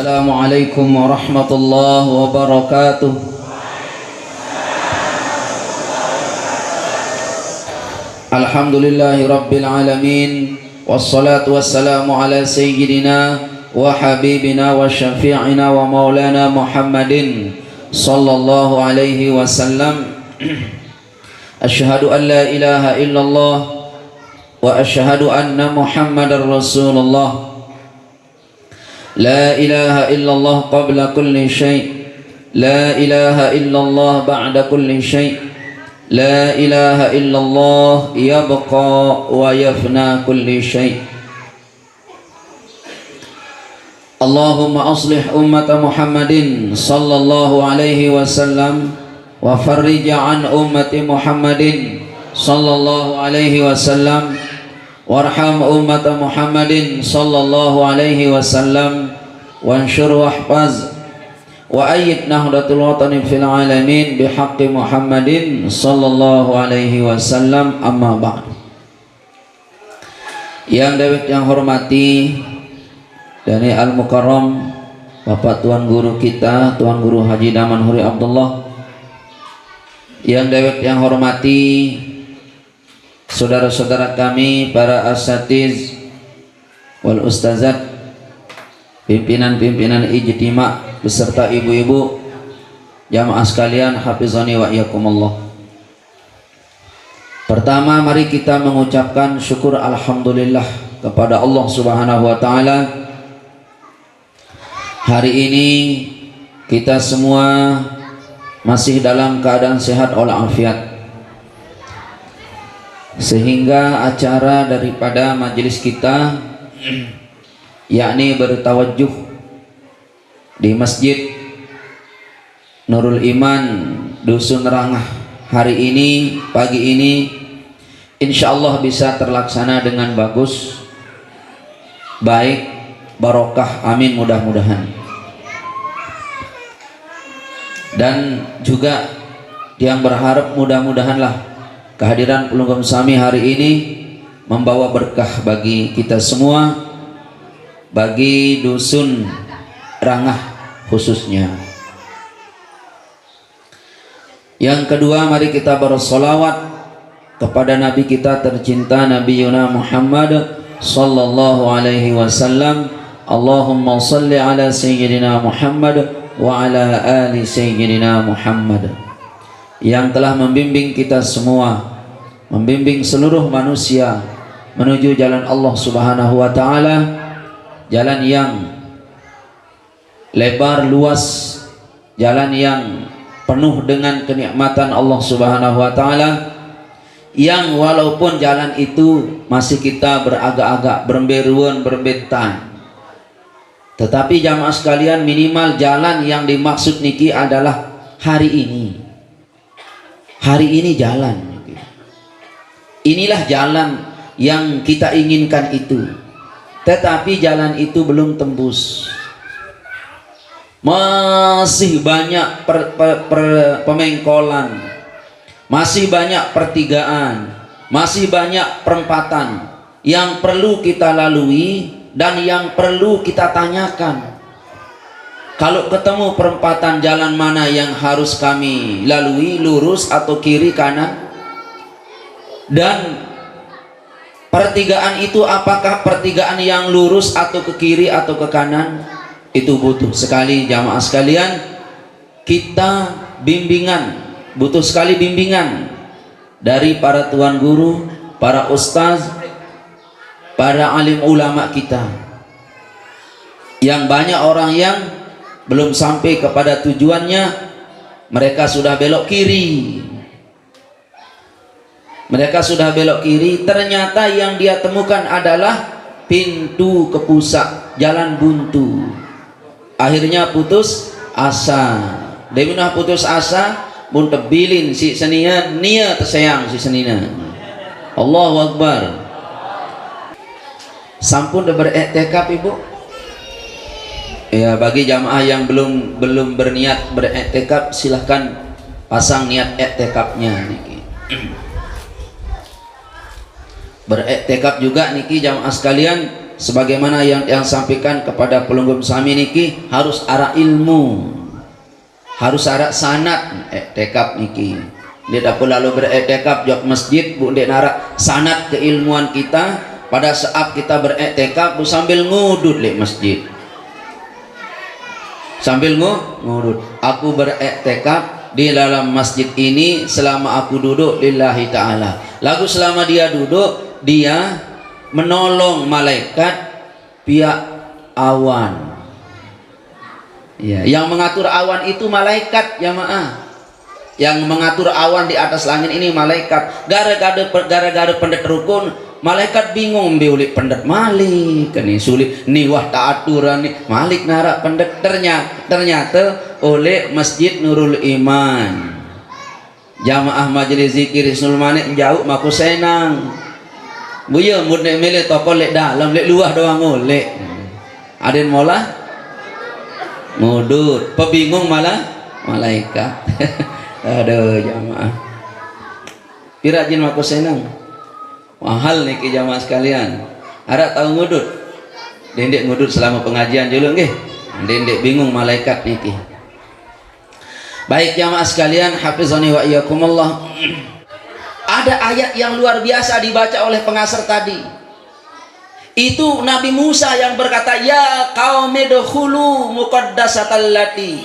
Assalamualaikum warahmatullahi wabarakatuh. Alhamdulillahi rabbil alamin. Wassalatu wassalamu ala sayyidina wa habibina wa syafi'ina wa maulana Muhammadin sallallahu alaihi wasallam. Asyhadu an la ilaha illallah wa asyhadu anna Muhammadar Rasulullah. La ilaha illallah qabla kulli syai', la ilaha illallah ba'da kulli syai', la ilaha illallah yabqa wa yafna kulli syai'. Allahumma aslih ummata Muhammadin sallallahu alaihi wasallam wa farrij an ummati Muhammadin sallallahu alaihi wasallam warham ummata Muhammadin sallallahu alaihi wasallam wansyur wahfaz wa ayyid nahdatul watani fil alamin bihaqqi Muhammadin sallallahu alaihi wasallam. Amma ba'd. Yang dewek yang hormati dari Al-Mukarram Bapak Tuan Guru kita, Tuan Guru Haji Daman Huri Abdullah. Yang dewek yang hormati saudara-saudara kami, para asatiz wal ustazat, pimpinan-pimpinan ijtima beserta ibu-ibu, jamaah sekalian, hafizani wa iyyakumullah. Pertama, mari kita mengucapkan syukur alhamdulillah kepada Allah Subhanahu wa taala. Hari ini kita semua masih dalam keadaan sehat walafiat, sehingga acara daripada majelis kita yakni bertawajuh di Masjid Nurul Iman Dusun Rangah hari ini, pagi ini, insyaallah bisa terlaksana dengan bagus, baik, barokah, amin, mudah-mudahan. Dan juga yang berharap mudah-mudahanlah kehadiran pelunggum sami hari ini membawa berkah bagi kita semua, bagi dusun Rangah khususnya. Yang kedua, mari kita bersolawat kepada Nabi kita tercinta, Nabi Yuna Muhammad sallallahu alaihi wasallam. Allahumma salli ala sayyidina Muhammad wa ala ali sayyidina Muhammad, yang telah membimbing kita semua, membimbing seluruh manusia menuju jalan Allah Subhanahu wa taala, jalan yang lebar luas, jalan yang penuh dengan kenikmatan Allah Subhanahu wa taala, yang walaupun jalan itu masih kita beragak-agak beremberuan berbentan, tetapi jamaah sekalian, minimal jalan yang dimaksud niki adalah hari ini. Hari ini jalan. Inilah jalan yang kita inginkan itu. Tetapi jalan itu belum tembus. Masih banyak pemengkolan, masih banyak pertigaan, masih banyak perempatan yang perlu kita lalui dan yang perlu kita tanyakan. Kalau ketemu perempatan, jalan mana yang harus kami lalui, lurus atau kiri kanan? Dan pertigaan itu apakah pertigaan yang lurus atau ke kiri atau ke kanan? Itu butuh sekali jamaah sekalian kita bimbingan, butuh sekali bimbingan dari para tuan guru, para ustaz, para alim ulama kita. Yang banyak orang yang belum sampai kepada tujuannya, mereka sudah belok kiri. Mereka sudah belok kiri, ternyata yang dia temukan adalah pintu ke pusat, jalan buntu. Akhirnya putus asa. Deminah putus asa, mun tebilin si senia, nia tersayang si senina. Allahu Akbar. Sampun udah beriktikaf ibu? Ya, bagi jamaah yang belum berniat beriktikaf, silahkan pasang niat iktikafnya niki. Beriktikaf juga niki jamaah sekalian sebagaimana yang sampaikan kepada pelunggum sami niki harus arah ilmu, harus arah sanad tekap niki. Dia tak lalu beriktikaf jok masjid bu dek narak sanad keilmuan kita pada saat kita beriktikaf bu sambil ngudut lek masjid, sambil ngudut. Aku beriktikaf di dalam masjid ini selama aku duduk lillahi ta'ala. Lalu selama dia duduk, dia menolong malaikat pihak awan. Ya, yang mengatur awan itu malaikat jamaah. Yang mengatur awan di atas langit ini malaikat. Gara-gara pendet rukun, malaikat bingung biulik pendet malik. Ini sulit nih wah tak aturan nih malik narak pendet. Ternyata oleh Masjid Nurul Iman, jamaah majelis zikir Isnul Manik jauh maku senang. Buya mud nek mele toko lek dalam lek luah doang oleh. Aden mola ngudut, pebingung malah malaikat. Aduh jamaah. Pira jin maku senang. Mahal niki jamaah sekalian. Ada tahu ngudut? Dendek ngudut selama pengajian dulu nggih. Dendek bingung malaikat niki. Baik jamaah sekalian, hafizani wa iyyakumullah. Ada ayat yang luar biasa dibaca oleh pengasar tadi. Itu Nabi Musa yang berkata, ya qaumi dukhulu muqaddasatal lati.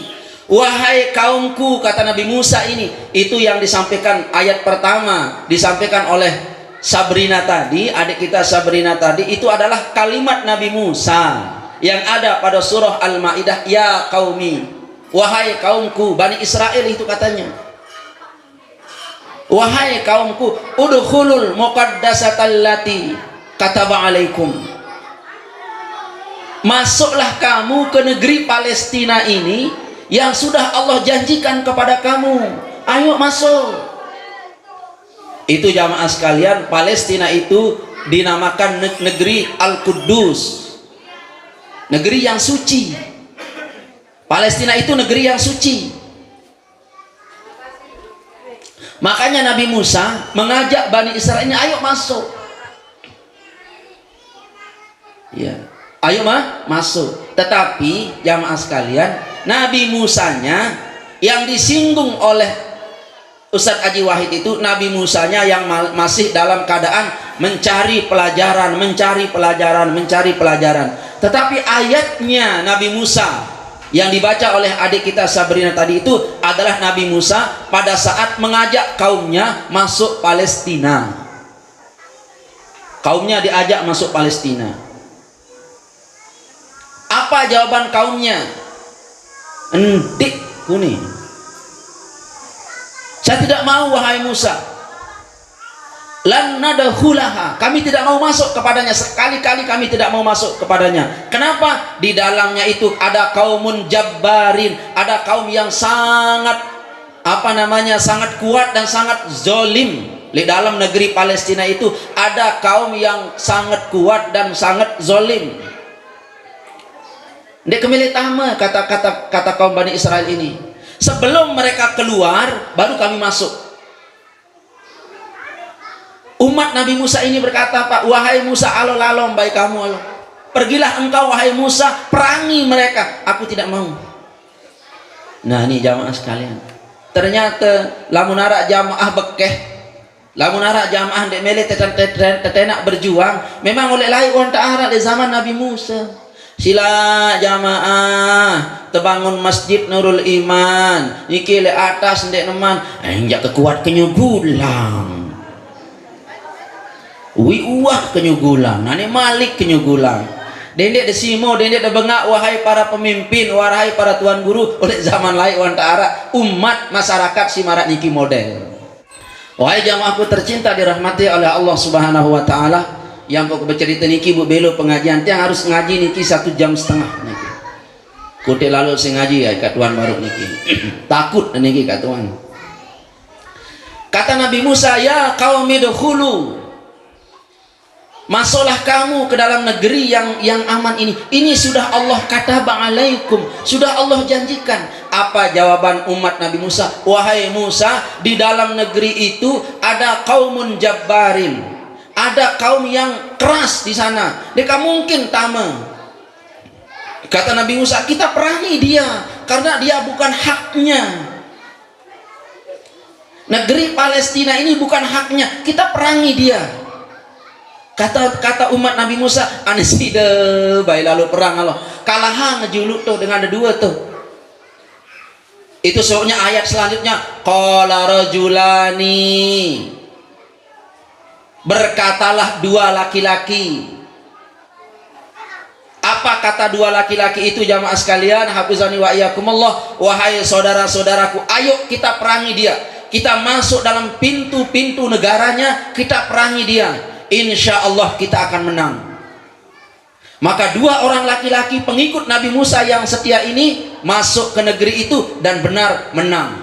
Wahai kaumku, kata Nabi Musa ini. Itu yang disampaikan ayat pertama, disampaikan oleh Sabrina tadi, adik kita Sabrina tadi, itu adalah kalimat Nabi Musa yang ada pada surah Al-Maidah, ya qaumi, wahai kaumku, Bani Israel itu katanya. Wahai kaumku, udkhulul muqaddasatal lati kataba alaikum. Masuklah kamu ke negeri Palestina ini yang sudah Allah janjikan kepada kamu. Ayo masuk. Itu jamaah sekalian, Palestina itu dinamakan negeri Al-Quddus, negeri yang suci. Palestina itu negeri yang suci. Makanya Nabi Musa mengajak Bani Israel ini, ayo masuk. Ya, ayo masuk. Tetapi jamaah sekalian, Nabi Musanya yang disinggung oleh Ustadz Haji Wahid itu, Nabi Musanya yang masih dalam keadaan mencari pelajaran. Tetapi ayatnya Nabi Musa yang dibaca oleh adik kita Sabrina tadi itu adalah Nabi Musa pada saat mengajak kaumnya masuk Palestina. Kaumnya diajak masuk Palestina. Apa jawaban kaumnya? Entik kuning. Saya tidak mau wahai Musa. Lan nadkhulaha, kami tidak mau masuk kepadanya, sekali-kali kami tidak mau masuk kepadanya. Kenapa? Di dalamnya itu ada kaumun jabbarin, ada kaum yang sangat sangat kuat dan sangat zolim. Di dalam negeri Palestina itu ada kaum yang sangat kuat dan sangat zolim. Dek kembali tama kata kaum Bani Israel ini. Sebelum mereka keluar, baru kami masuk. Umat Nabi Musa ini berkata, Pak, wahai Musa, alon-alon baik kamu alon. Pergilah engkau wahai Musa, perangi mereka. Aku tidak mau. Nah ini jamaah sekalian. Ternyata lamunara jamaah bekeh, lamunara jamaah dek mele tetenak berjuang, memang oleh lain orang ta'ara di zaman Nabi Musa. Sila jamaah terbangun Masjid Nurul Iman, iki le atas ndek neman, enjak kekuat kenyugulang. Uah kenyugulang, nani malik kenyugulang. Dendek desimo, dendek de bengak, wahai para pemimpin, wahai para tuan guru, oleh zaman lain wan ta'ara, umat masyarakat si marak niki model. Wahai jamaahku tercinta dirahmati oleh Allah Subhanahu wa taala, yang kok bercerita niki bu belo pengajian tiang harus ngaji niki 1,5 jam niki. Kute lalu sing ngaji ya kat tuan baru niki. Takut niki kat tuan. Kata Nabi Musa, ya qaumi dukhulu, masuklah kamu ke dalam negeri yang aman ini. Ini sudah Allah kataba alaikum, sudah Allah janjikan. Apa jawaban umat Nabi Musa? Wahai Musa, di dalam negeri itu ada kaumun jabbarin, ada kaum yang keras di sana, mereka mungkin tama. Kata Nabi Musa, kita perangi dia karena dia bukan haknya. Negeri Palestina ini bukan haknya, kita perangi dia. Kata umat Nabi Musa, aneside baik lalu perang Allah. Kalahan ngejuluk tuh dengan ada dua tuh. Itu sebabnya ayat selanjutnya, qala rajulani, berkatalah dua laki-laki. Apa kata dua laki-laki itu jamaah sekalian? Hafizani wa iyyakumullah. Wahai saudara-saudaraku, ayo kita perangi dia. Kita masuk dalam pintu-pintu negaranya, kita perangi dia. Insya Allah kita akan menang. Maka dua orang laki-laki pengikut Nabi Musa yang setia ini masuk ke negeri itu dan benar menang.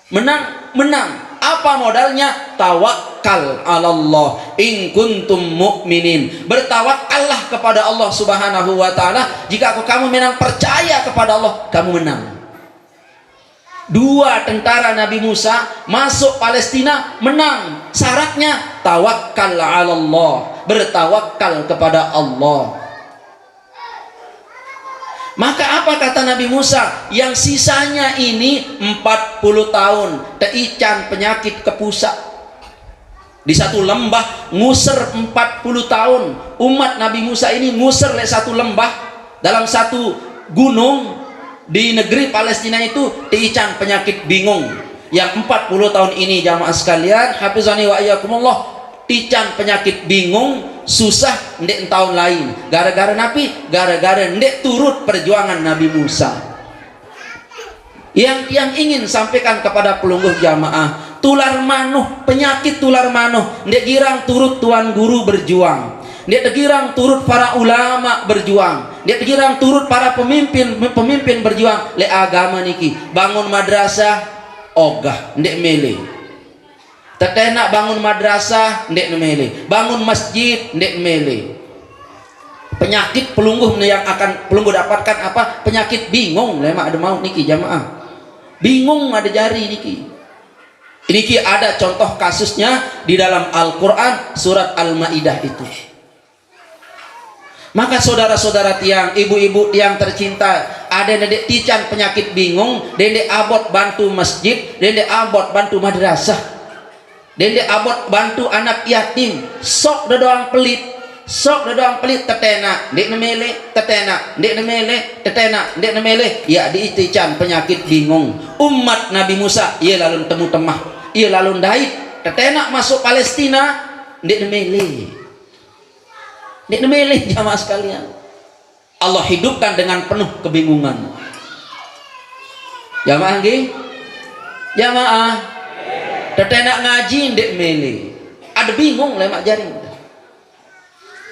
Menang. Apa modalnya? Tawakkal 'alallah in kuntum mu'minin. Bertawakallah kepada Allah Subhanahu wa taala. Jika kamu memang percaya kepada Allah, kamu menang. Dua tentara Nabi Musa masuk Palestina menang. Syaratnya tawakkal 'alallah, bertawakal kepada Allah. Maka apa kata Nabi Musa? Yang sisanya ini 40 tahun teican penyakit kepusak. Di satu lembah ngusir 40 tahun. Umat Nabi Musa ini ngusir le satu lembah dalam satu gunung di negeri Palestina itu teican penyakit bingung. Yang 40 tahun ini jamaah sekalian, hafizani wa iyyakumullah, tican penyakit bingung, susah ndek tahun lain. Gara-gara napi, gara-gara ndek turut perjuangan Nabi Musa. Yang ingin sampaikan kepada pelungguh jamaah, tular manuh, penyakit tular manuh, ndek girang turut tuan guru berjuang, ndek girang turut para ulama berjuang, ndek girang turut para pemimpin berjuang le agama niki. Bangun madrasah ogah ndek mele. Tetenak bangun madrasah ndek mele, bangun masjid ndek mele. Penyakit pelungguh yang akan pelungguh dapatkan apa? Penyakit bingung, lemak ada mau niki jamaah. Bingung ada jari niki. Niki ada contoh kasusnya di dalam Al-Qur'an surat Al-Maidah itu. Maka saudara-saudara tiang, ibu-ibu tiang tercinta, ada dedek tican penyakit bingung, dedek abot bantu masjid, dedek abot bantu madrasah. Dende abot bantu anak yatim, sok doang pelit, tetena, dek nemele, tetena, dek nemele, tetena, dek nemele, ya diitican penyakit bingung. Umat Nabi Musa, ia lalu temu temah, ia lalu dait, tetena masuk Palestina, dek nemele, jamaah sekalian. Allah hidupkan dengan penuh kebingungan. Jamaah nggih? Jamaah. Tetenak ngaji ndek mele, ada bingung lemak jaring.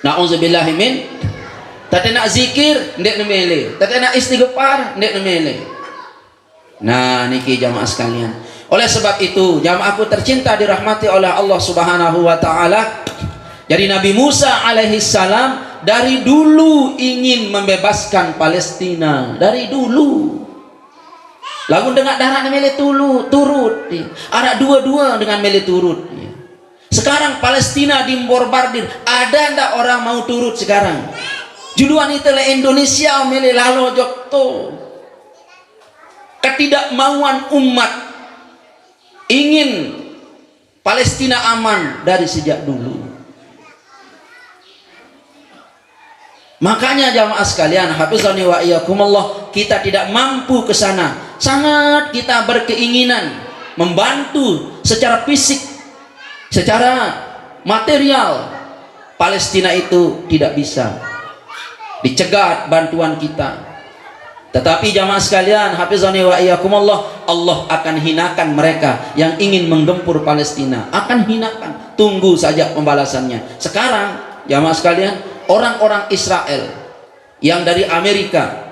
Nauzubillahi min. Tetenak zikir ndek mele, tetenak istighfar ndek mele. Nah niki jamaah sekalian. Oleh sebab itu jamaahku tercinta dirahmati oleh Allah Subhanahu wa taala. Jadi Nabi Musa alaihi salam dari dulu ingin membebaskan Palestina, dari dulu. Lagu dengan darah mele turut, ada dua-dua dengan mele turut. Sekarang Palestina dimbombardir, ada ndak orang mau turut sekarang? Juluan itu le Indonesia mele lalu jokto. Ketidakmauan umat ingin Palestina aman dari sejak dulu. Makanya jamaah sekalian, hafizani wa iyyakumullah, kita tidak mampu ke sana. Sangat kita berkeinginan membantu secara fisik, secara material. Palestina itu tidak bisa dicegat bantuan kita. Tetapi jamaah sekalian, hafizani wa iyyakumullah, Allah akan hinakan mereka yang ingin menggempur Palestina. Akan hinakan. Tunggu saja pembalasannya. Sekarang jamaah sekalian, orang-orang Israel yang dari Amerika,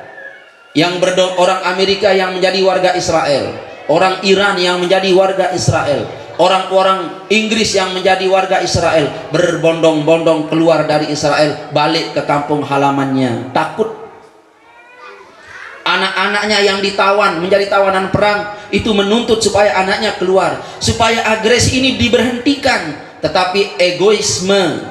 orang Amerika yang menjadi warga Israel, orang Iran yang menjadi warga Israel, orang-orang Inggris yang menjadi warga Israel, berbondong-bondong keluar dari Israel, balik ke kampung halamannya, takut anak-anaknya yang ditawan menjadi tawanan perang itu menuntut supaya anaknya keluar, supaya agresi ini diberhentikan. tetapi egoisme,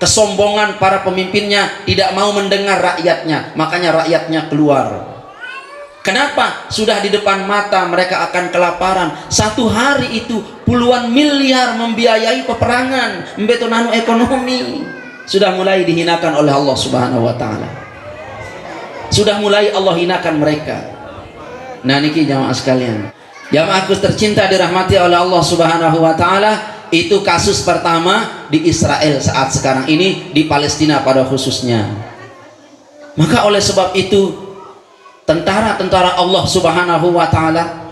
kesombongan para pemimpinnya, tidak mau mendengar rakyatnya, makanya rakyatnya keluar. Kenapa? Sudah di depan mata mereka akan kelaparan. Satu hari itu puluhan miliar membiayai peperangan, membetonanu ekonomi. Sudah mulai dihinakan oleh Allah Subhanahu wa taala. Sudah mulai Allah hinakan mereka. Nah niki jamaah sekalian, jamaahku tercinta dirahmati oleh Allah Subhanahu wa taala, itu kasus pertama di Israel saat sekarang ini, di Palestina pada khususnya. Maka oleh sebab itu tentara-tentara Allah Subhanahu wa taala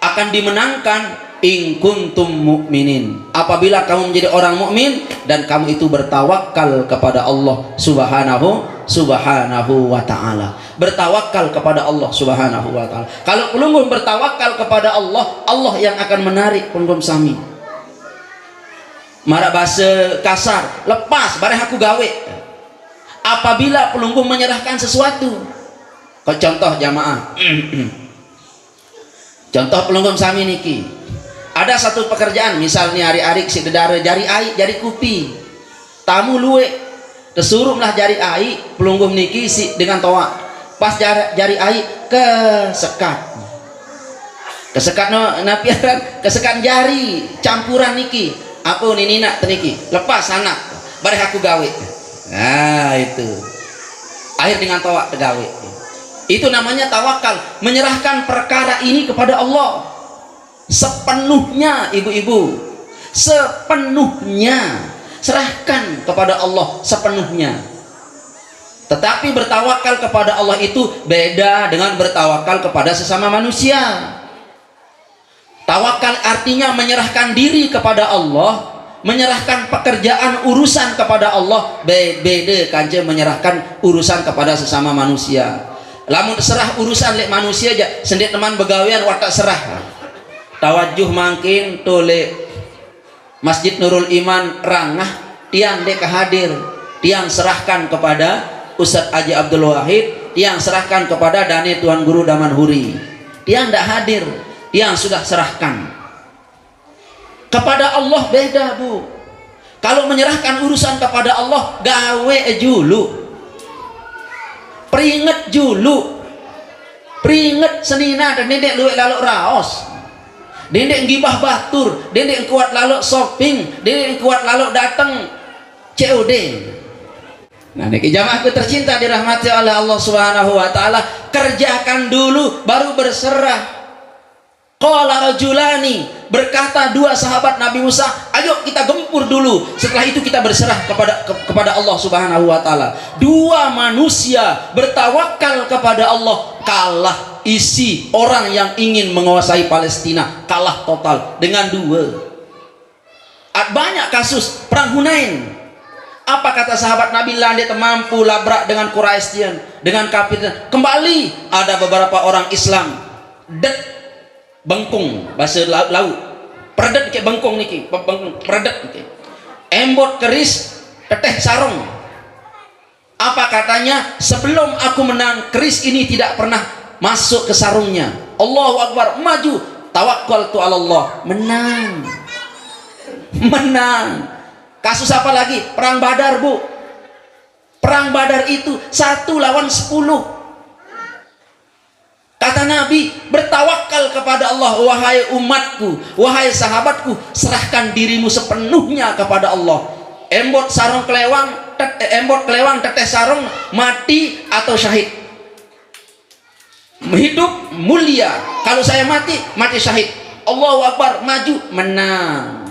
akan dimenangkan in kuntum mu'minin, apabila kamu menjadi orang mukmin dan kamu itu bertawakal kepada Allah Subhanahu wa taala. Bertawakal kepada Allah Subhanahu wa taala. Kalau pelungguh bertawakal kepada Allah, Allah yang akan menarik pelungguh sami. Mara bahasa kasar, lepas bareng aku gawe. Apabila pelungguh menyerahkan sesuatu, kau contoh jamaah. Contoh pelungguh sami niki. Ada satu pekerjaan, misalnya hari-hari si dedara jari ai, jari kupi. Tamu luwe, kesurumlah jari ai, pelungguh niki si dengan toa. Pas jari ai kesekat. Kesekat no napiaran, kesekat jari campuran niki. Apa ini nak niki? Lepas anak, bareh aku gawe. Nah itu. Akhir dengan toa tegawe. Itu namanya tawakal, menyerahkan perkara ini kepada Allah sepenuhnya. Ibu-ibu, sepenuhnya serahkan kepada Allah sepenuhnya. Tetapi bertawakal kepada Allah itu beda dengan bertawakal kepada sesama manusia. Tawakal artinya menyerahkan diri kepada Allah, menyerahkan pekerjaan urusan kepada Allah. Beda kanje menyerahkan urusan kepada sesama manusia. Lamun serah urusan lek manusia aja, sendiri teman begawian watak serah. Tawajuh mangkin tole Masjid Nurul Iman rangah tiang dek hadir, tiang serahkan kepada Ustadz Haji Abdul Wahid, tiang serahkan kepada Dani Tuan Guru Damanhuri. Tiang tidak hadir, tiang sudah serahkan kepada Allah. Beda bu, kalau menyerahkan urusan kepada Allah gawe julu, peringet julu, peringet senina dan dendek luwek laluk raos, dendek gibah batur, dendek kuat laluk shopping, dendek kuat laluk datang COD. Nah niki jamaahku tercinta dirahmati oleh Allah Subhanahu wa taala, kerjakan dulu baru berserah. Qala rajulani, berkata dua sahabat Nabi Musa, ayo kita gempur dulu, setelah itu kita berserah kepada Allah Subhanahu wa taala. Dua manusia bertawakal kepada Allah, kalah isi orang yang ingin menguasai Palestina, kalah total dengan dua. Banyak kasus perang Hunain. Apa kata sahabat Nabi? Landet mampu labrak dengan Quraisy, dengan kafir. Kembali ada beberapa orang Islam bengkung, bahasa laut peredet kayak bengkung niki, bengkung peredet niki, embot keris teteh sarung. Apa katanya? Sebelum aku menang, keris ini tidak pernah masuk ke sarungnya. Allahu Akbar, maju, tawakkaltu ala Allah, menang. Kasus apa lagi? Perang Badar bu. Perang Badar itu 1 lawan 10. Kata Nabi, bertawakal kepada Allah, wahai umatku, wahai sahabatku, serahkan dirimu sepenuhnya kepada Allah. Embot sarung kelewang, embot kelewang teteh sarung, mati atau syahid. Hidup mulia, kalau saya mati, mati syahid. Allahu Akbar, maju, menang.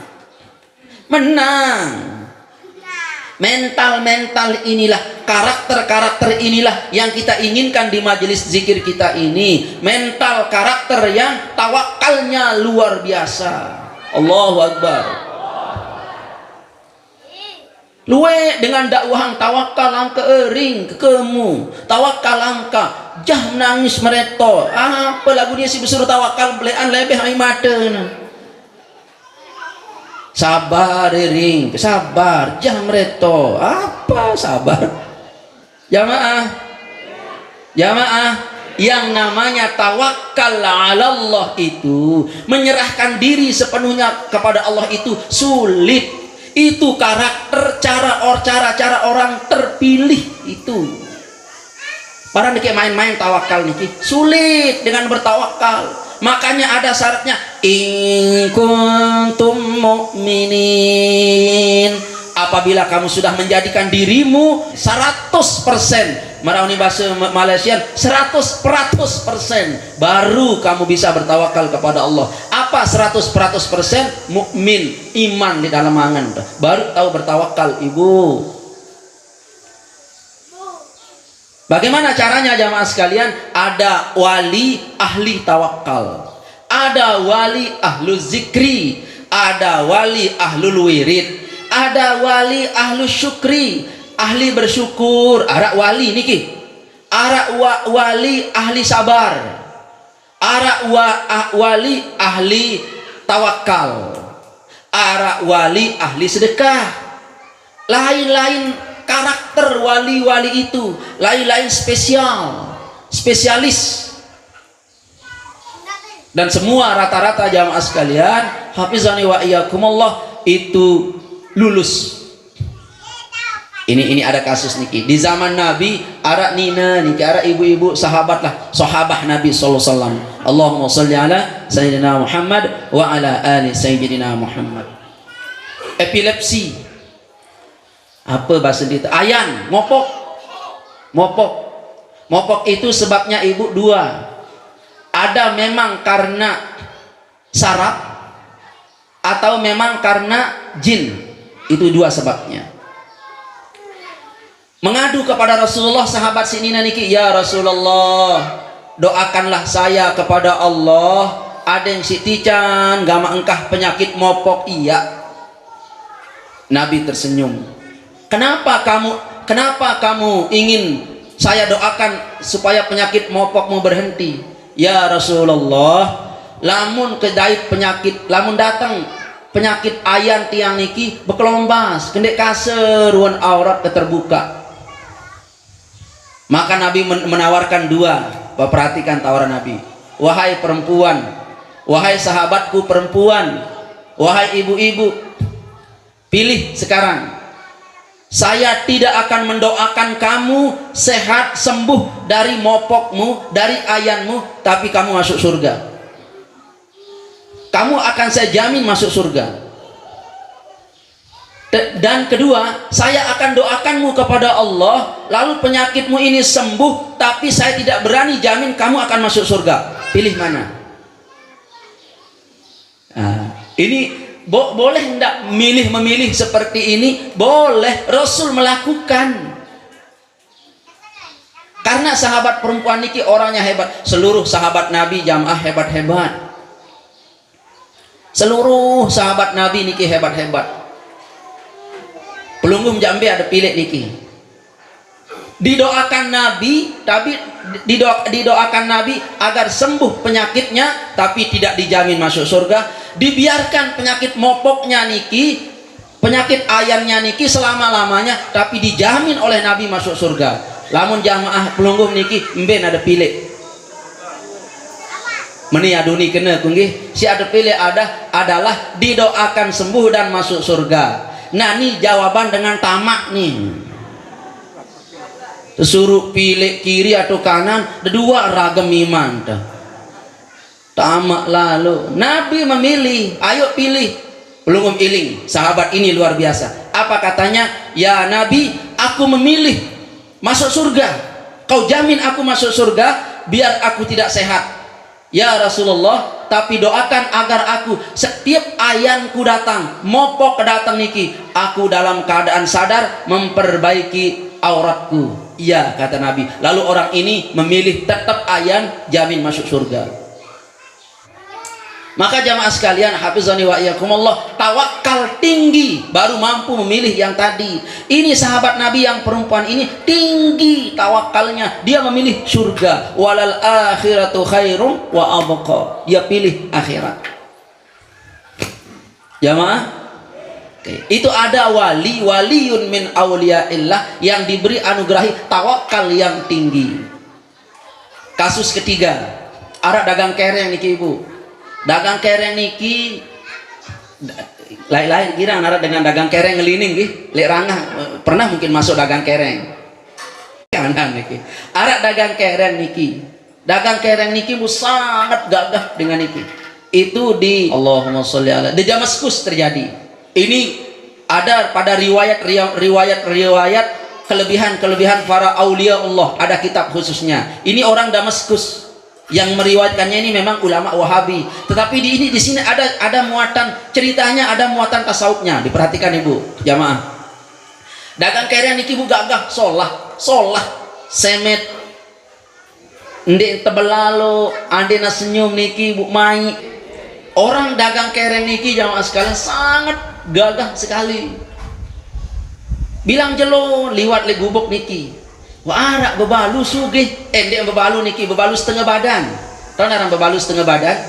Mental inilah, karakter inilah yang kita inginkan di majelis zikir kita ini. Mental karakter yang tawakalnya luar biasa. Allahu Akbar. Luwe dengan dakwah tawakal angka ering kekemu, tawakal angka jah nangis mereto. Apa lagu dia si bersuruh tawakal belean lebih ai mata. Sabar ring, sabar, jangan mereto. Apa sabar? Jamaah, Yang namanya tawakal 'ala Allah itu menyerahkan diri sepenuhnya kepada Allah itu sulit. Itu karakter cara orang terpilih itu. Para niki main-main tawakal niki sulit dengan bertawakal. Makanya ada syaratnya in kuntum mu'minin. Apabila kamu sudah menjadikan dirimu 100%, marauni bahasa Malaysia 100%, baru kamu bisa bertawakal kepada Allah. Apa 100%? Mukmin, iman di dalam angan, baru tahu bertawakal. Ibu, bagaimana caranya jamaah sekalian? Ada wali ahli tawakal, ada wali ahlu zikri, ada wali ahlul wirid, ada wali ahlu syukri, ahli bersyukur. Ada wali niki, ada wali ahli sabar, ada wali ahli tawakal, ada wali ahli sedekah. Lain-lain karakter wali-wali itu, lain-lain spesialis. Dan semua rata-rata jamaah sekalian, hafizani wa iyyakumullah, itu lulus. Ini ada kasus niki di zaman Nabi, ada nina niki, ada ibu-ibu sahabat lah, sahabah Nabi sallallahu alaihi wasallam. Allahumma shalli ala sayyidina Muhammad wa ala ali sayyidina Muhammad. Epilepsi, apa bahasa dia? Ayan, mopok itu sebabnya ibu dua. Ada memang karena saraf atau memang karena jin. Itu dua sebabnya. Mengadu kepada Rasulullah, sahabat sinina niki, ya Rasulullah, doakanlah saya kepada Allah. Ada yang sitican gama engkah penyakit mopok. Iya. Nabi tersenyum. Kenapa kamu ingin saya doakan supaya penyakit mopokmu berhenti? Ya Rasulullah, lamun kedait penyakit, lamun datang penyakit ayan tiang niki bekelombas, kendek kaseruan aurat keterbuka. Maka Nabi menawarkan dua. Perhatikan tawaran Nabi. Wahai perempuan, wahai sahabatku perempuan, wahai ibu-ibu, pilih sekarang. Saya tidak akan mendoakan kamu sehat sembuh dari mopokmu, dari ayanmu, tapi kamu masuk surga. Kamu akan saya jamin masuk surga. Dan kedua, saya akan doakanmu kepada Allah, lalu penyakitmu ini sembuh, tapi saya tidak berani jamin kamu akan masuk surga. Pilih mana? Ini boleh enggak memilih seperti ini? Boleh. Rasul melakukan. Karena sahabat perempuan niki orangnya hebat. Seluruh sahabat Nabi jamaah hebat-hebat. Seluruh sahabat Nabi niki hebat-hebat. Pelunggum Jambe ada pilih niki. Didoakan Nabi, tapi didoakan Nabi agar sembuh penyakitnya, tapi tidak dijamin masuk surga. Dibiarkan penyakit mopoknya niki, penyakit ayannya niki selama-lamanya, tapi dijamin oleh Nabi masuk surga. Lamun jamaah pelunggum niki mben ada pilih. Meni aduni kena kunggih, si ada pilih adalah didoakan sembuh dan masuk surga. Nah, ini jawaban dengan tamak nih. Suruh pilih kiri atau kanan, dua ragam iman. Tamak lalu. Nabi memilih, ayo pilih. Pelunggum iling, sahabat ini luar biasa. Apa katanya? Ya Nabi, aku memilih masuk surga. Kau jamin aku masuk surga, biar aku tidak sehat. Ya Rasulullah, tapi doakan agar aku setiap ayanku datang, mopok datang niki, aku dalam keadaan sadar memperbaiki auratku. Iya, kata Nabi. Lalu orang ini memilih tetap ayan, jamin masuk surga. Maka jamaah sekalian, hafizani wa iyyakumullah, tawakal tinggi baru mampu memilih yang tadi. Ini sahabat Nabi yang perempuan ini tinggi tawakalnya, dia memilih surga. Walal akhiratu khairum wa abqa, dia pilih akhirat. Jamaah, oke. Itu ada waliun min auliyaillah yang diberi anugerahi tawakal yang tinggi. Kasus ketiga, arek dagang kereng niki ibu. Dagang kereng niki lain-lain kira arek dengan dagang kereng ngelining nggih, lek rangah pernah mungkin masuk dagang kereng. Kanan niki. Arek dagang kereng niki. Dagang kereng niki sangat gagah dengan niki. Itu di Allahumma sholli ala di Damaskus terjadi. Ini ada pada riwayat kelebihan para aulia Allah, ada kitab khususnya. Ini orang Damaskus yang meriwayatkannya, ini memang ulama Wahabi. Tetapi di sini ada muatan ceritanya, ada muatan tasawufnya. Diperhatikan ibu jamaah. Dagang kereng niki bu gagah, solah semet ndek tebelalo andena senyum niki bu mai. Orang dagang kereng niki jamaah sekalian sangat gagah sekali. Bilang jelo liwat le gubuk niki. Wah arak bebalu sugih. Ndek bebalu niki, bebalu setengah badan. Tahu narang bebalu setengah badan?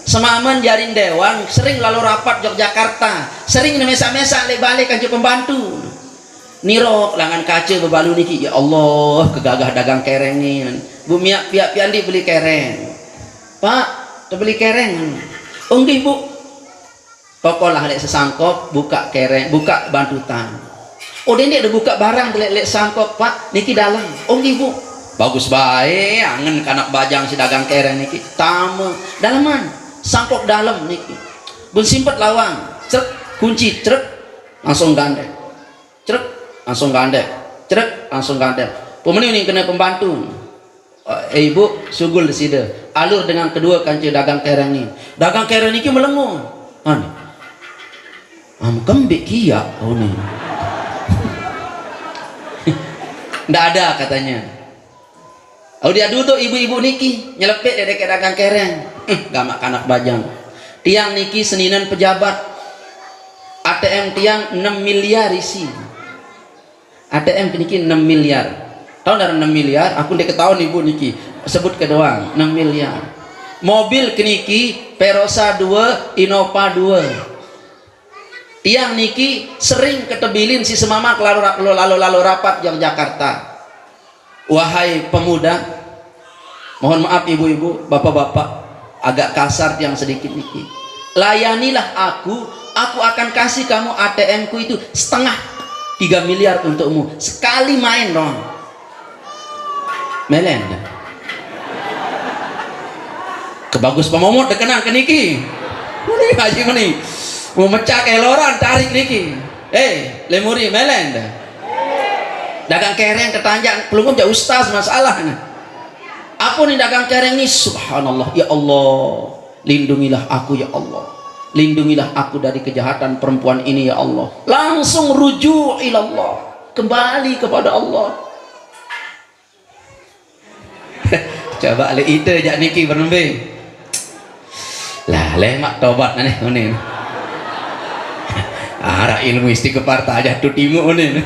Semaman jaring dewan, sering lalu rapat Yogyakarta, sering mesa-mesa le balik kanci pembantu. Nirok langan kaca bebalu niki. Ya Allah, kegagah dagang kereng ni. Bu miak piak piandi beli kereng. Pak, tu beli kereng. Unggih bu. Pokoklah lek sesangkop buka kereng, buka bantutan. Oh dia ada buka barang lek sangkop pak niki dalam. Oh nggih bu, bagus bae angen kanak bajang si dagang kereng niki tamu dalaman sangkop dalam niki bun simpet lawang cerek kunci cerek langsung gandeng cerek langsung gandeng cerek langsung gandeng. Pemeni ini kena pembantu. Ibu sugul di sini alur dengan kedua kanci dagang kereng ni. Dagang kereng niki melengu. Ani kembik kia oh ni. Nggak ada katanya. Oh dia duduk ibu-ibu niki nyelepet dari dagang kereng. Gamak anak bajang. Tiang niki seninan pejabat. ATM tiang 6 miliar isi. ATM niki 6 miliar. Tahu dari 6 miliar? Aku udah ketahuan ibu niki. Sebut ke doang 6 miliar. Mobil niki Perosa 2, Innova 2. Tiang niki sering ketebilin si semama lalu rapat Yogyakarta. Wahai pemuda, mohon maaf ibu-ibu, bapak-bapak, agak kasar tiang sedikit niki. Layanilah aku akan kasih kamu ATM ku itu setengah 3 miliar untukmu. Sekali main dong. Melen. Kebagus pemomot dekenan ke niki. Ini haji meni. Mau mecah keloran tarik niki. Lemuri melen dah. Dagang kereng ketanjang pelungum ja ustaz masalah. Apa nih dagang kereng ni? Subhanallah ya Allah. Lindungilah aku ya Allah. Lindungilah aku dari kejahatan perempuan ini ya Allah. Langsung rujuk ilallah. Kembali kepada Allah. Coba le ide jak niki bernembe. Lah lemak tobat aneh ngene. Arah ilmu istighfar tak aja tu timu ni.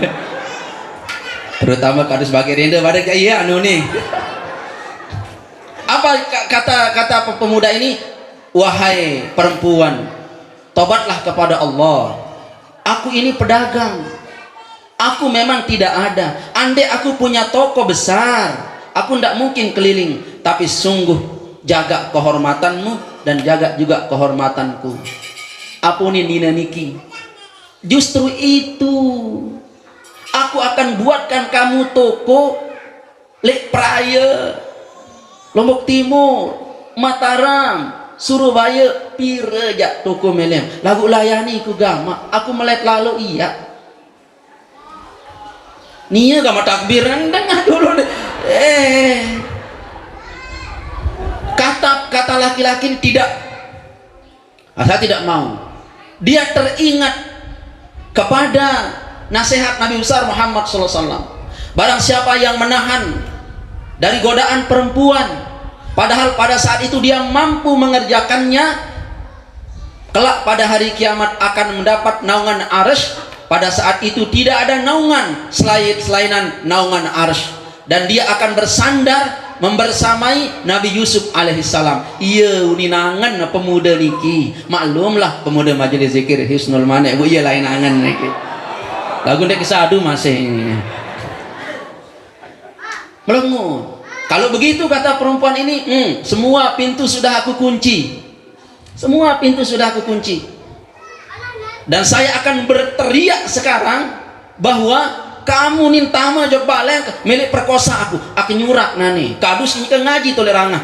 Terutama kalau sebagai renda pada iya anu ni. Apa kata pemuda ini? Wahai perempuan, tobatlah kepada Allah. Aku ini pedagang. Aku memang tidak ada. Andai aku punya toko besar, aku tidak mungkin keliling. Tapi sungguh jaga kehormatanmu dan jaga juga kehormatanku. Apa ni nina niki? Justru itu aku akan buatkan kamu toko lek Praya, Lombok Timur, Mataram, Surabaya, Pirejak toko melem. Lagu layani ku gama, aku melek lalu iya. Nia gama takbir dengar dulu. Kata laki-laki tidak. Saya tidak mau. Dia teringat kepada nasihat Nabi besar Muhammad SAW. Barang siapa yang menahan dari godaan perempuan, padahal pada saat itu dia mampu mengerjakannya, kelak pada hari kiamat akan mendapat naungan arsy. Pada saat itu tidak ada naungan selainan naungan arsy, dan dia akan bersandar membersamai Nabi Yusuf alaihissalam. Iya uninangan pemuda niki. Maklumlah pemuda majelis zikir Hisnul Manik bu iya lain angan niki. Lagu ndek kesadu masih melengu. Kalau begitu kata perempuan ini, semua pintu sudah aku kunci. Semua pintu sudah aku kunci. Dan saya akan berteriak sekarang bahwa kamu nintama jok baleng milik perkosa aku nyurak nani. Kadus ini ke ngaji toleranga.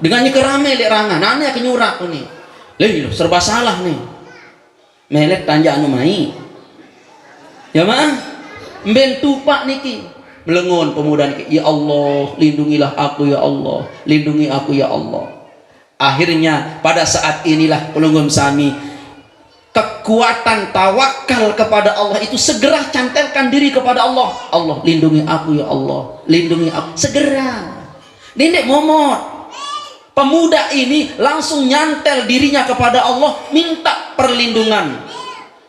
Dengannya kerame lek ranga, nani aku nyurak nih. Lih, serba salah nih. Melek tanja anu mai. Ya mah, mbentu pak niki. Melengun pemuda niki, ya Allah, lindungilah aku ya Allah, lindungi aku ya Allah. Akhirnya pada saat inilah pelunggum sami, kekuatan tawakal kepada Allah itu segera cantelkan diri kepada Allah. Allah lindungi aku ya Allah, lindungi aku. Segera. Nindek momot. Pemuda ini langsung nyantel dirinya kepada Allah, minta perlindungan.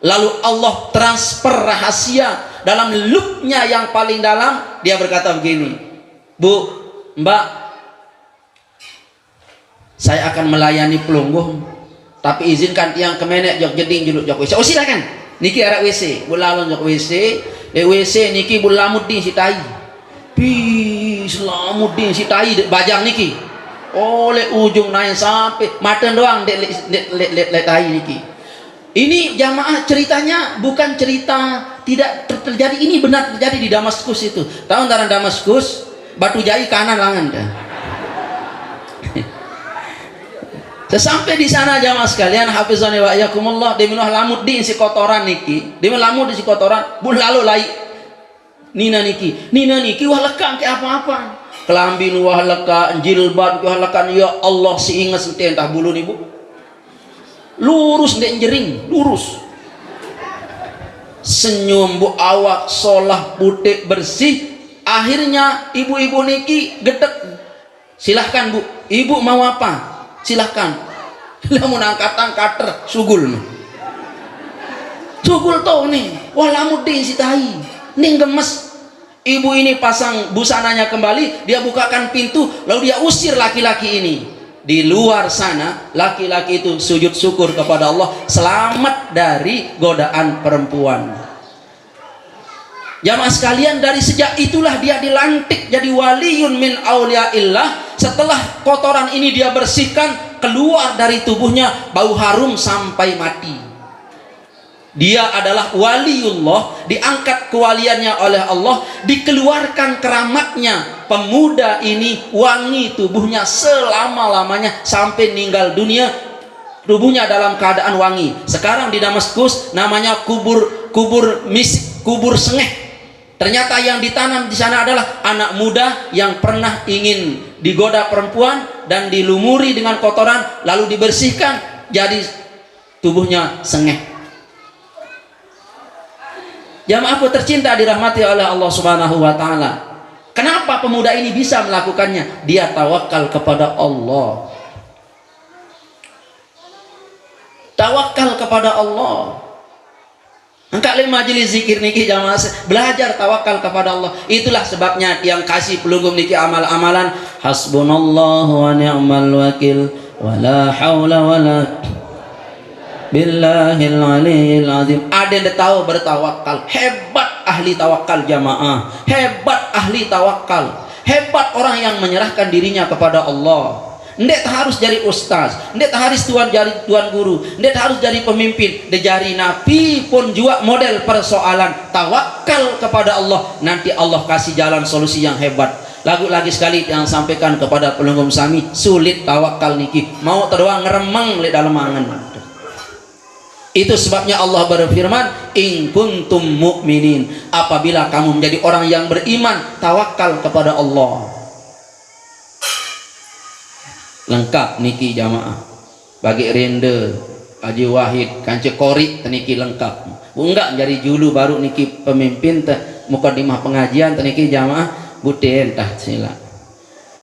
Lalu Allah transfer rahasia dalam loopnya yang paling dalam. Dia berkata begini, Bu, Mbak, saya akan melayani pelungguh, tapi izinkan tiang kemenek jok jeding juluk jok WC. Oh silakan. Niki arek WC, bulalon jok WC. WC niki bulamudin si tai. Pi, selamudin si tai bajang niki. Oleh ujung naik sampai maten doang dek tai niki. Ini jamaah ceritanya bukan cerita tidak terjadi, ini benar terjadi di Damaskus itu. Tahu antara Damaskus, Batu Jai kanan langan dah. Sesampai di sana jamaah sekalian, hafizani wa iyyakumullah, dia minuh lamut di si kotoran niki. Dia lamut di si kotoran, bul lalu lai. Nina niki wah lekang ke apa-apa. Kelambi wah leka, jilbab wah lekan, ya Allah si ingat sente entah bulu nih Bu. Lurus ndek jering, lurus. Senyum Bu, awak solah putih bersih. Akhirnya ibu-ibu niki gedek. Silahkan Bu, ibu mau apa? Silahkan. Lamun angkat-angkat sugul. Sugul toh nih. Wah lamut deh si tahi. Ning gemes. Ibu ini pasang busananya kembali, dia bukakan pintu, lalu dia usir laki-laki ini. Di luar sana, laki-laki itu sujud syukur kepada Allah, selamat dari godaan perempuan. Jamaah sekalian, dari sejak itulah dia dilantik jadi waliyun min auliyaillah. Setelah kotoran ini dia bersihkan, keluar dari tubuhnya bau harum sampai mati. Dia adalah waliullah, diangkat kewaliannya oleh Allah, dikeluarkan keramatnya. Pemuda ini wangi tubuhnya selama-lamanya sampai meninggal dunia, tubuhnya dalam keadaan wangi. Sekarang di Damaskus namanya kubur sengeh. Ternyata yang ditanam di sana adalah anak muda yang pernah ingin digoda perempuan dan dilumuri dengan kotoran, lalu dibersihkan jadi tubuhnya sengeh. Jamaahku tercinta dirahmati oleh Allah Subhanahu wa taala. Kenapa pemuda ini bisa melakukannya? Dia tawakal kepada Allah. Tawakal kepada Allah. Angkat le majelis zikir niki jamaah, belajar tawakal kepada Allah. Itulah sebabnya yang kasih pelunggum niki amal-amalan hasbunallahu wa ni'mal wakil wala haula wala billahil aliyil azim. Ada yang tahu bertawakal, hebat ahli tawakal jamaah, hebat ahli tawakal, hebat orang yang menyerahkan dirinya kepada Allah. Ndet harus jadi ustaz, ndet harus tuan guru, ndet harus jadi pemimpin. Dejari nabi pun juga model persoalan tawakal kepada Allah. Nanti Allah kasih jalan solusi yang hebat. Lagi sekali yang sampaikan kepada pelunggum sami, sulit tawakal niki, mau terdoang ngeremeng le dalam angan. Itu sebabnya Allah berfirman, in kuntum mu'minin, apabila kamu menjadi orang yang beriman, tawakal kepada Allah. Lengkap niki jamaah. Bagi rende Haji Wahid kance korik niki lengkap. Enggak jadi julu baru niki pemimpin mukadimah pengajian niki jamaah buten tah sila.